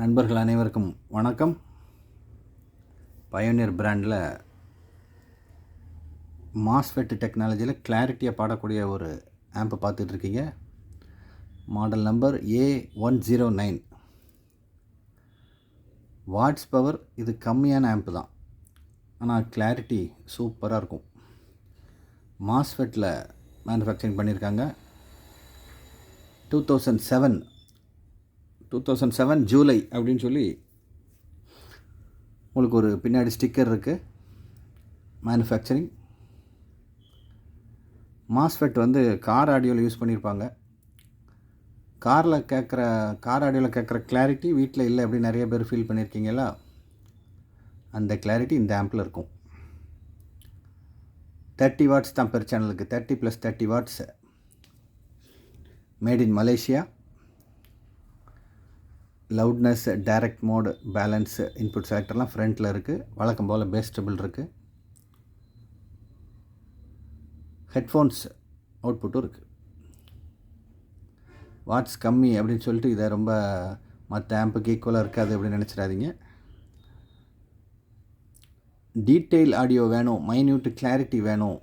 நண்பர்கள் அனைவருக்கும் வணக்கம். பயோனியர் பிராண்டில் மாஸ்ஃபெட் டெக்னாலஜியில் கிளாரிட்டியாக பாடக்கூடிய ஒரு ஆம்பை பார்த்துட்ருக்கீங்க. Model number A109. Watts power இது கம்மியான ஆம்பு தான், ஆனால் கிளாரிட்டி சூப்பராக இருக்கும். மாஸ்ஃபெட்டில் மேனுஃபேக்சரிங் பண்ணியிருக்காங்க. 2007 ஜூலை அப்படின்னு சொல்லி உங்களுக்கு ஒரு பின்னாடி ஸ்டிக்கர் இருக்குது. மேனுஃபேக்சரிங் மாஸ்ஃபெட் கார் ஆடியோவில் யூஸ் பண்ணியிருப்பாங்க. கார் ஆடியோவில் கேட்குற கிளாரிட்டி வீட்டில் இல்லை அப்படின்னு நிறைய பேர் ஃபீல் பண்ணியிருக்கீங்களா? அந்த கிளாரிட்டி இந்த ஆம்பில் இருக்கும். 30 வாட்ஸ் தான் பெர் சேனலுக்கு. 30 + 30 watts. Made in Malaysia. Loudness, direct mode, balance, input செலக்டர்லாம் ஃப்ரண்ட்டில் இருக்குது. வழக்கம் போல் பேஸ் ட்ரிபிள் இருக்குது. ஹெட்ஃபோன்ஸ் அவுட்புட்டும் இருக்குது. வாட்ஸ் கம்மி அப்படின்னு சொல்லிட்டு இதை ரொம்ப மற்ற ஆம்புக்கு ஈக்குவலாக இருக்காது அப்படின்னு நினச்சிடாதீங்க. டீட்டெயில் ஆடியோ வேணும், மைன்யூட் கிளாரிட்டி வேணும்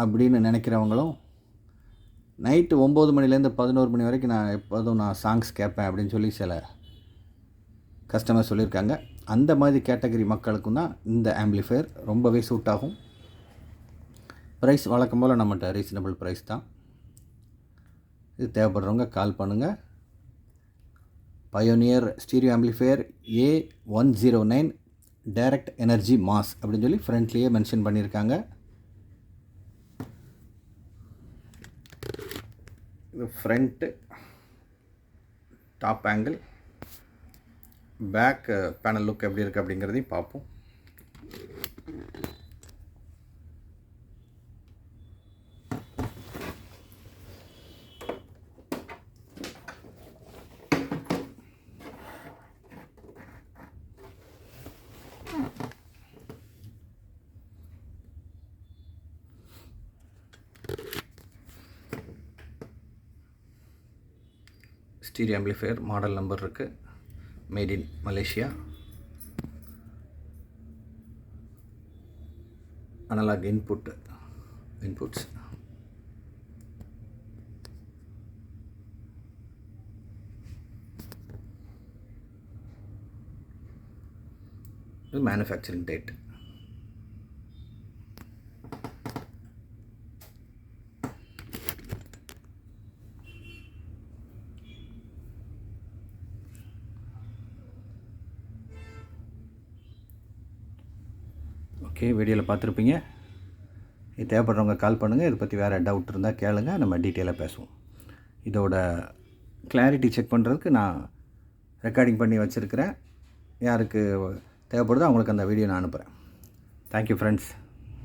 அப்படின்னு நினைக்கிறவங்களும், நைட்டு 9 மணிலேருந்து 11 மணி வரைக்கும் நான் சாங்ஸ் கேட்பேன் அப்படின்னு சொல்லி சில கஸ்டமர் சொல்லியிருக்காங்க. அந்த மாதிரி கேட்டகரி மக்களுக்கும் தான் இந்த ஆம்பிளிஃபையர் ரொம்பவே சூட் ஆகும். ப்ரைஸ் வழக்கம் போல் நம்மகிட்ட ரீசனபிள் ப்ரைஸ் தான். இது தேவைப்படுறவங்க கால் பண்ணுங்கள். Pioneer stereo amplifier A109 direct energy mass அப்படின்னு சொல்லி ஃப்ரண்ட்லேயே மென்ஷன் பண்ணியிருக்காங்க. இது front top angle, back panel look எப்படி இருக்குது அப்படிங்கிறதையும் பார்ப்போம். ஸ்டீரியோ ஆம்பிளிஃபையர் மாடல் நம்பர் இருக்குது. Made in Malaysia. Analogue inputs. Manufacturing date. Okay, வீடியோவில் பார்த்துருப்பீங்க. இது தேவைப்படுறவங்க கால் பண்ணுங்கள். இதை பற்றி வேறு டவுட் இருந்தால் கேளுங்க, நம்ம டீட்டெயிலாக பேசுவோம். இதோட கிளாரிட்டி செக் பண்ணுறதுக்கு நான் ரெக்கார்டிங் பண்ணி வச்சுருக்கிறேன். யாருக்கு தேவைப்படுதோ அவங்களுக்கு அந்த வீடியோ நான் அனுப்புகிறேன். Thank you friends.